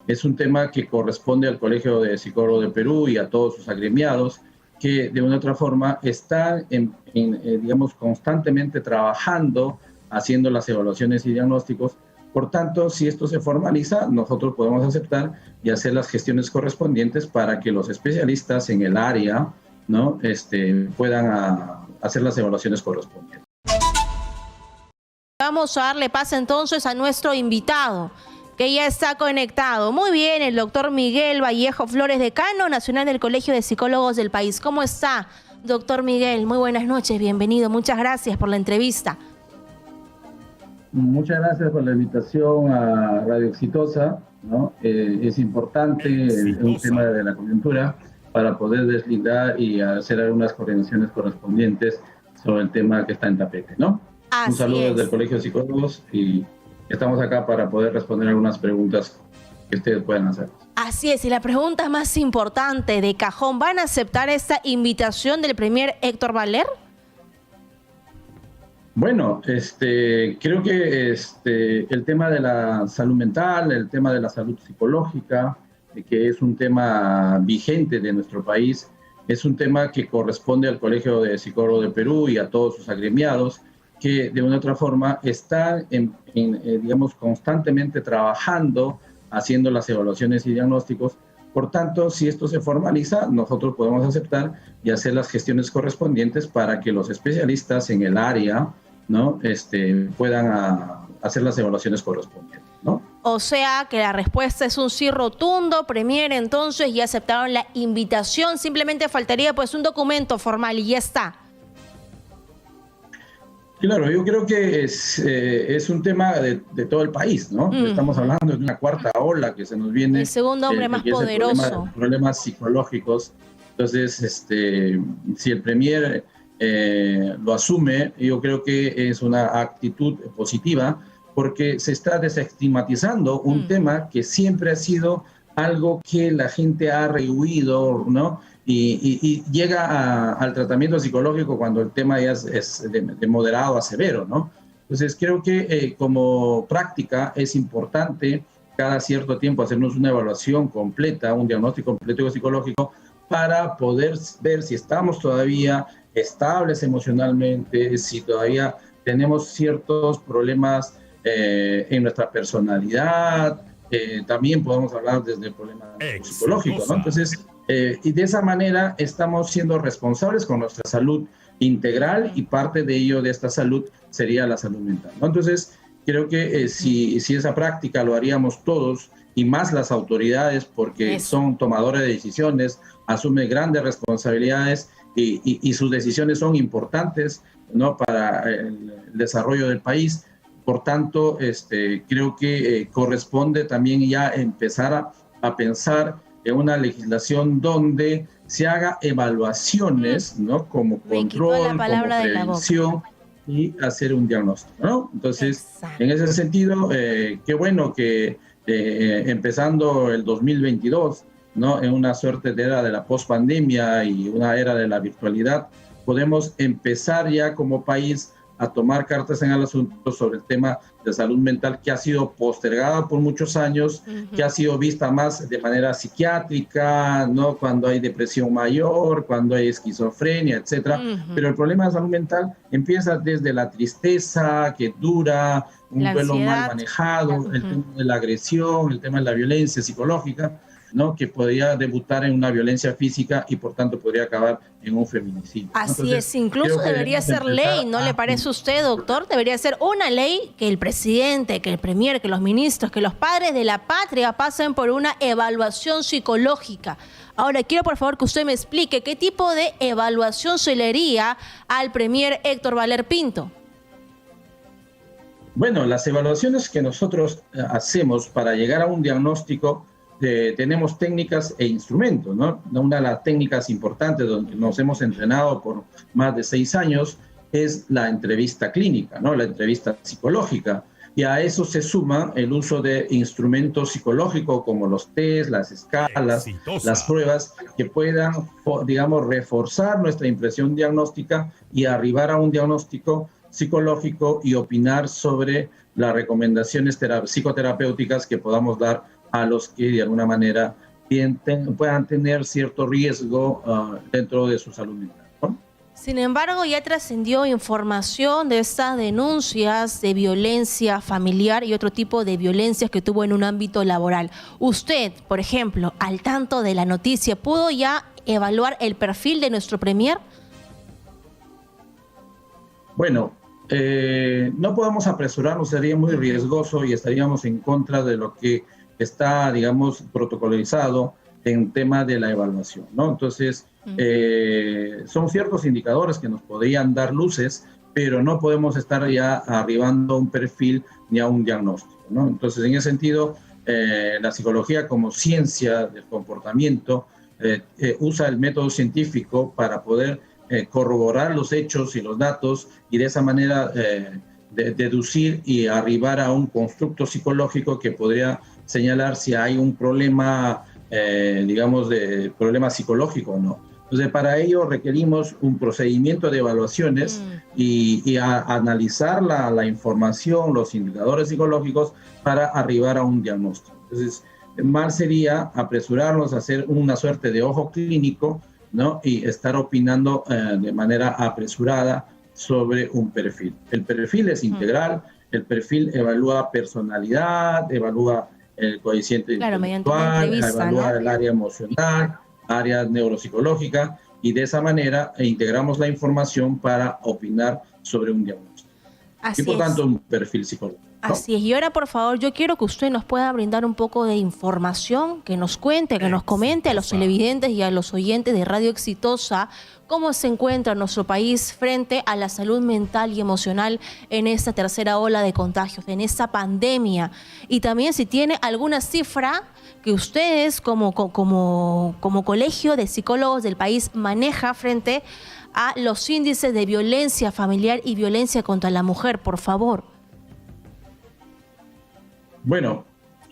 Es un tema que corresponde al Colegio de Psicólogos de Perú y a todos sus agremiados, que de una u otra forma están, digamos, constantemente trabajando, haciendo las evaluaciones y diagnósticos. Por tanto, si esto se formaliza, nosotros podemos aceptar y hacer las gestiones correspondientes para que los especialistas en el área, ¿no? Puedan hacer las evaluaciones correspondientes. Vamos a darle paso entonces a nuestro invitado, que ya está conectado. Muy bien, el doctor Miguel Vallejo Flores, decano nacional del Colegio de Psicólogos del país. ¿Cómo está, doctor Miguel? Muy buenas noches, bienvenido. Muchas gracias por la entrevista. Muchas gracias por la invitación a Radio Exitosa, ¿no? Es importante un tema de la coyuntura para poder deslindar y hacer algunas coordinaciones correspondientes sobre el tema que está en tapete, ¿no? Un saludo desde el Colegio de Psicólogos y estamos acá para poder responder algunas preguntas que ustedes puedan hacer. Así es, y la pregunta más importante de cajón, ¿van a aceptar esta invitación del premier Héctor Valer? Bueno, creo que el tema de la salud mental, el tema de la salud psicológica, que es un tema vigente de nuestro país, es un tema que corresponde al Colegio de Psicólogos de Perú y a todos sus agremiados, que de una u otra forma están, digamos, constantemente trabajando, haciendo las evaluaciones y diagnósticos. Por tanto, si esto se formaliza, nosotros podemos aceptar y hacer las gestiones correspondientes para que los especialistas en el área, ¿no? Puedan hacer las evaluaciones correspondientes, ¿no? O sea que la respuesta es un sí rotundo, premier, entonces ya aceptaron la invitación, simplemente faltaría pues un documento formal y ya está. Claro, yo creo que es un tema de todo el país, ¿no? Estamos hablando de una cuarta ola que se nos viene. El segundo hombre más poderoso. Problemas psicológicos. Entonces, si el premier lo asume, yo creo que es una actitud positiva porque se está desestigmatizando un tema que siempre ha sido algo que la gente ha rehuido, ¿no? Y llega al tratamiento psicológico cuando el tema ya es de moderado a severo, ¿no? Entonces creo que como práctica es importante cada cierto tiempo hacernos una evaluación completa, un diagnóstico completo psicológico para poder ver si estamos todavía estables emocionalmente, si todavía tenemos ciertos problemas en nuestra personalidad, también podemos hablar desde el problema psicológico, ¿no? Entonces, y de esa manera estamos siendo responsables con nuestra salud integral y parte de ello, de esta salud, sería la salud mental, ¿no? Entonces, creo que si esa práctica lo haríamos todos y más las autoridades, porque son tomadores de decisiones, asumen grandes responsabilidades y sus decisiones son importantes, ¿no? Para el desarrollo del país. Por tanto, creo que corresponde también ya empezar a pensar en una legislación donde se haga evaluaciones, ¿no? Como control, como prevención y hacer un diagnóstico, ¿no? Entonces, en ese sentido, qué bueno que empezando el 2022, ¿no? En una suerte de era de la pospandemia y una era de la virtualidad, podemos empezar ya como país a tomar cartas en el asunto sobre el tema de salud mental que ha sido postergada por muchos años, que ha sido vista más de manera psiquiátrica, ¿no? Cuando hay depresión mayor, cuando hay esquizofrenia, etcétera. Pero el problema de salud mental empieza desde la tristeza que dura, un duelo mal manejado, el tema de la agresión, el tema de la violencia psicológica, ¿no? Que podría debutar en una violencia física y por tanto podría acabar en un feminicidio, ¿no? Así Entonces, es, incluso debería ser ley, ¿no le parece a usted, doctor? Debería ser una ley que el presidente, que el premier, que los ministros, que los padres de la patria pasen por una evaluación psicológica. Ahora, quiero por favor que usted me explique qué tipo de evaluación se le haría al premier Héctor Valer Pinto. Bueno, las evaluaciones que nosotros hacemos para llegar a un diagnóstico, tenemos técnicas e instrumentos, ¿no? Una de las técnicas importantes donde nos hemos entrenado por más de 6 años es la entrevista clínica, ¿no? La entrevista psicológica. Y a eso se suma el uso de instrumentos psicológicos como los test, las escalas, las pruebas que puedan, digamos, reforzar nuestra impresión diagnóstica y arribar a un diagnóstico psicológico y opinar sobre las recomendaciones psicoterapéuticas que podamos dar a los que de alguna manera puedan tener cierto riesgo dentro de su salud mental, ¿no? Sin embargo, ya trascendió información de estas denuncias de violencia familiar y otro tipo de violencias que tuvo en un ámbito laboral. Usted, por ejemplo, al tanto de la noticia, ¿pudo ya evaluar el perfil de nuestro premier? Bueno, no podemos apresurarnos, sería muy riesgoso y estaríamos en contra de lo que está, digamos, protocolizado en tema de la evaluación, ¿no? Entonces, son ciertos indicadores que nos podrían dar luces, pero no podemos estar ya arribando a un perfil ni a un diagnóstico, ¿no? Entonces, en ese sentido, la psicología como ciencia del comportamiento usa el método científico para poder corroborar los hechos y los datos y de esa manera deducir y arribar a un constructo psicológico que podría señalar si hay un problema, digamos, de problema psicológico o no. Entonces, para ello requerimos un procedimiento de evaluaciones y analizar la información, los indicadores psicológicos para arribar a un diagnóstico. Entonces, mal sería apresurarnos a hacer una suerte de ojo clínico, ¿no? Y estar opinando de manera apresurada sobre un perfil. El perfil es integral, el perfil evalúa personalidad, evalúa el cociente intelectual, evalúa, ¿no?, el área emocional, área neuropsicológica, y de esa manera integramos la información para opinar sobre un diagnóstico. Así y por tanto un perfil psicológico, ¿no? Así es. Y ahora, por favor, yo quiero que usted nos pueda brindar un poco de información, que nos cuente, que nos comente a los televidentes y a los oyentes de Radio Exitosa cómo se encuentra nuestro país frente a la salud mental y emocional en esta tercera ola de contagios, en esta pandemia. Y también si tiene alguna cifra que ustedes como colegio de psicólogos del país maneja frente a los índices de violencia familiar y violencia contra la mujer, por favor. Bueno,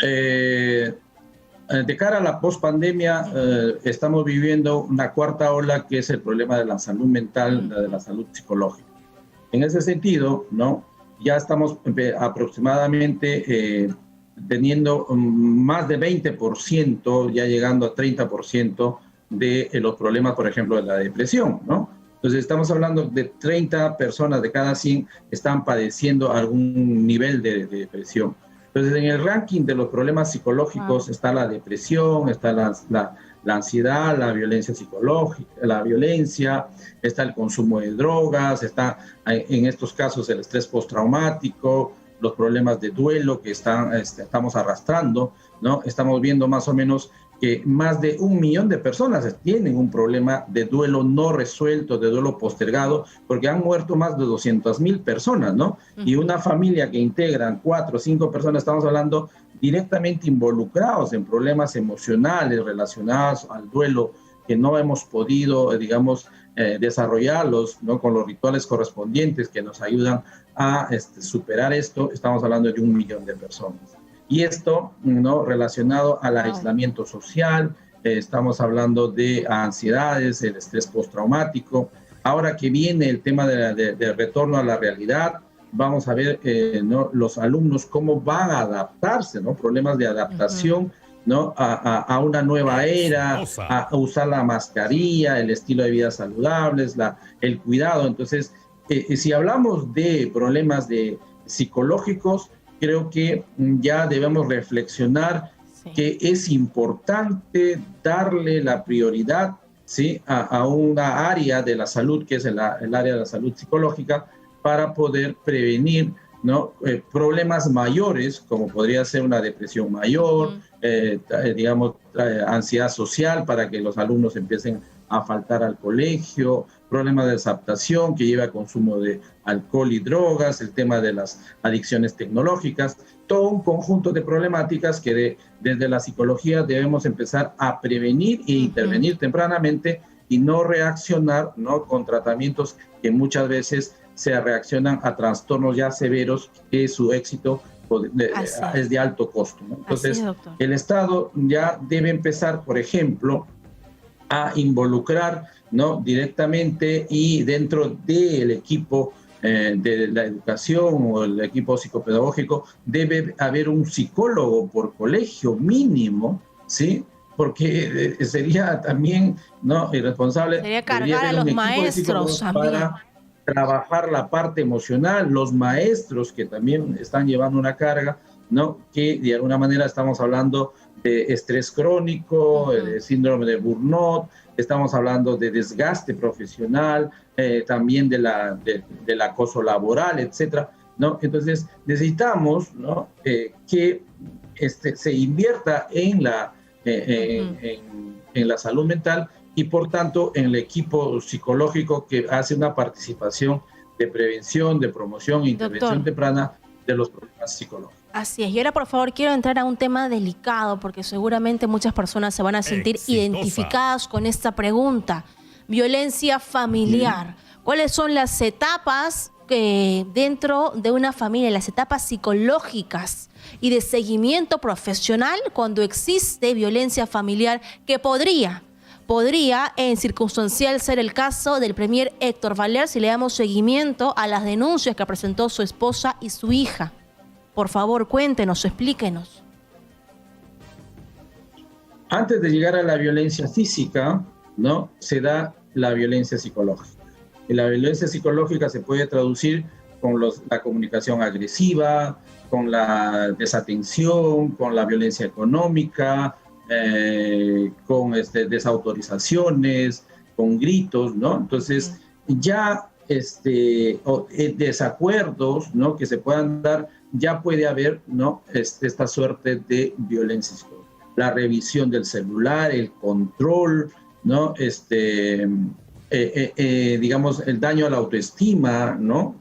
de cara a la pospandemia, estamos viviendo una cuarta ola que es el problema de la salud mental, de la salud psicológica. En ese sentido, ¿no?, ya estamos aproximadamente teniendo más de 20%, ya llegando a 30% de los problemas, por ejemplo, de la depresión, ¿no? Entonces estamos hablando de 30 personas de cada 100 están padeciendo algún nivel de depresión. Entonces, en el ranking de los problemas psicológicos está la depresión, está la ansiedad, la violencia psicológica, la violencia, está el consumo de drogas, está en estos casos el estrés postraumático, los problemas de duelo que estamos arrastrando, ¿no? Estamos viendo más o menos que más de 1 millón de personas tienen un problema de duelo no resuelto, de duelo postergado, porque han muerto más de 200,000 personas, ¿no? Y una familia que integran 4 o 5 personas, estamos hablando directamente involucrados en problemas emocionales relacionados al duelo, que no hemos podido, digamos, desarrollarlos, ¿no?, con los rituales correspondientes que nos ayudan a superar esto. Estamos hablando de 1 millón de personas. Y esto, ¿no?, relacionado al aislamiento social, estamos hablando de ansiedades, el estrés postraumático. Ahora que viene el tema de retorno a la realidad, vamos a ver, ¿no?, los alumnos cómo van a adaptarse, ¿no?, problemas de adaptación, ¿no?, a una nueva era, a usar la mascarilla, el estilo de vida saludables, el cuidado. Entonces, si hablamos de problemas psicológicos, creo que ya debemos reflexionar que es importante darle la prioridad, ¿sí?, a una área de la salud, que es el área de la salud psicológica, para poder prevenir, ¿no?, problemas mayores, como podría ser una depresión mayor, digamos, ansiedad social, para que los alumnos empiecen a faltar al colegio, problemas de desadaptación que lleva a consumo de alcohol y drogas, el tema de las adicciones tecnológicas, todo un conjunto de problemáticas que desde la psicología debemos empezar a prevenir e intervenir tempranamente y no reaccionar, ¿no?, con tratamientos que muchas veces se reaccionan a trastornos ya severos que su éxito es de alto costo, ¿no? Entonces, el Estado ya debe empezar, por ejemplo, a involucrar, ¿no?, directamente y dentro del equipo de la educación o el equipo psicopedagógico, debe haber un psicólogo por colegio mínimo, ¿sí? Porque sería también, ¿no?, irresponsable. Sería cargar a los maestros también. Para trabajar la parte emocional, los maestros que también están llevando una carga, ¿no?, que de alguna manera estamos hablando de estrés crónico, de síndrome de burnout, estamos hablando de desgaste profesional, también del acoso laboral, etcétera, ¿no? Entonces necesitamos, ¿no?, que se invierta en la salud mental y por tanto en el equipo psicológico que hace una participación de prevención, de promoción e intervención temprana de los problemas psicológicos. Así es. Y ahora, por favor, quiero entrar a un tema delicado porque seguramente muchas personas se van a sentir identificadas con esta pregunta. Violencia familiar. ¿Cuáles son las etapas dentro de una familia, las etapas psicológicas y de seguimiento profesional cuando existe violencia familiar que podría en circunstancial ser el caso del premier Héctor Valer si le damos seguimiento a las denuncias que presentó su esposa y su hija? Por favor, cuéntenos, explíquenos. Antes de llegar a la violencia física, ¿no?, se da la violencia psicológica. Y la violencia psicológica se puede traducir con la comunicación agresiva, con la desatención, con la violencia económica, con desautorizaciones, con gritos, ¿no? Entonces, ya desacuerdos, ¿no?, que se puedan dar, ya puede haber, ¿no?, esta suerte de violencia psicológica. La revisión del celular, el control, ¿no?, digamos, el daño a la autoestima, ¿no?,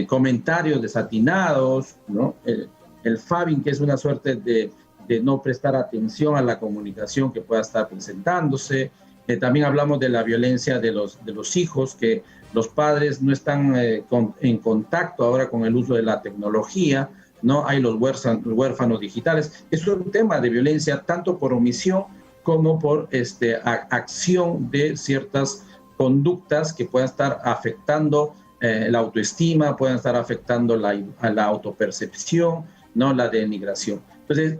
comentarios desatinados, ¿no?, el fabbing, que es una suerte de no prestar atención a la comunicación que pueda estar presentándose. También hablamos de la violencia de los hijos, que los padres no están en contacto ahora con el uso de la tecnología, ¿no? Hay los huérfanos digitales. Es un tema de violencia tanto por omisión como por acción de ciertas conductas que puedan estar afectando la autoestima, puedan estar afectando la autopercepción, ¿no?, la denigración. Entonces,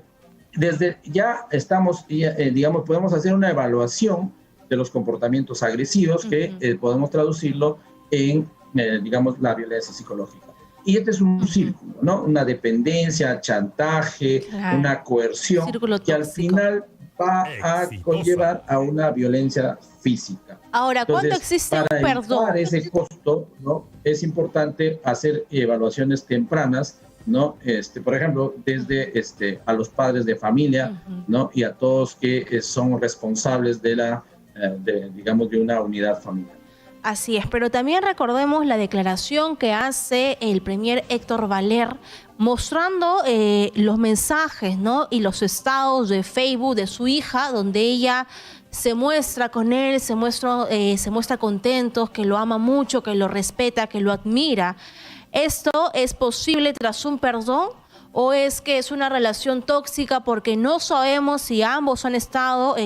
desde ya estamos, digamos, podemos hacer una evaluación de los comportamientos agresivos que podemos traducirlo en, digamos, la violencia psicológica. Y este es un círculo, ¿no? Una dependencia, chantaje, una coerción que al final va a conllevar a una violencia física. Ahora, entonces, ¿cuándo existe un perdón? Para evitar ese costo, ¿no?, es importante hacer evaluaciones tempranas, ¿no? Por ejemplo, desde a los padres de familia, ¿no?, y a todos que son responsables digamos, de una unidad familiar. Así es, pero también recordemos la declaración que hace el premier Héctor Valer mostrando los mensajes, ¿no?, y los estados de Facebook de su hija, donde ella se muestra con él, se muestra contento, que lo ama mucho, que lo respeta, que lo admira. ¿Esto es posible tras un perdón o es que es una relación tóxica porque no sabemos si ambos han estado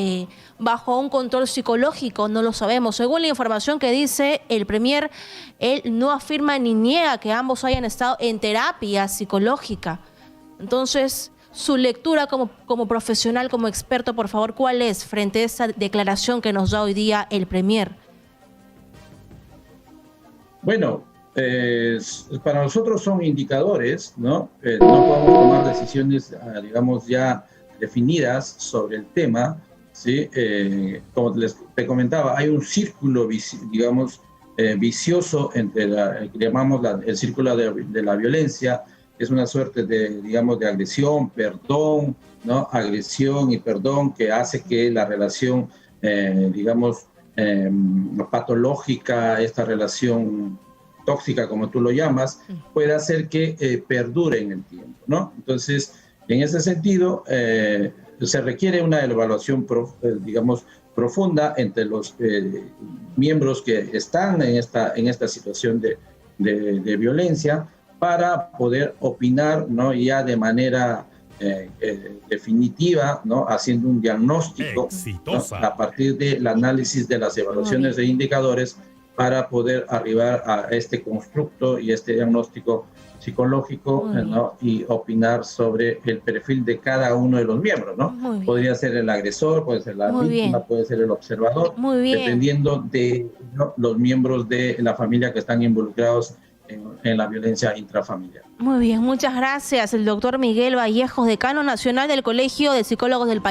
bajo un control psicológico? No lo sabemos. Según la información que dice el premier, él no afirma ni niega que ambos hayan estado en terapia psicológica. Entonces, su lectura como profesional, como experto, por favor, ¿cuál es frente a esa declaración que nos da hoy día el premier? Bueno, para nosotros son indicadores, ¿no? No podemos tomar decisiones, digamos, ya definidas sobre el tema, ¿sí? Como te comentaba, hay un círculo, digamos, vicioso entre que llamamos el círculo de la violencia. Es una suerte de, digamos, de agresión, perdón, ¿no? Agresión y perdón que hace que la relación, digamos, patológica, esta relación tóxica, como tú lo llamas, puede hacer que perdure en el tiempo, ¿no? Entonces, en ese sentido, se requiere una evaluación, digamos, profunda entre los miembros que están en esta situación de violencia para poder opinar, ¿no?, ya de manera definitiva, ¿no?, haciendo un diagnóstico, ¿no?, a partir del análisis de las evaluaciones de indicadores para poder arribar a este constructo y este diagnóstico psicológico, ¿no? Y opinar sobre el perfil de cada uno de los miembros, ¿no? Podría ser el agresor, puede ser la víctima, puede ser el observador, dependiendo de, ¿no?, los miembros de la familia que están involucrados en la violencia intrafamiliar. Muy bien, muchas gracias. El doctor Miguel Vallejos, decano nacional del Colegio de Psicólogos del país.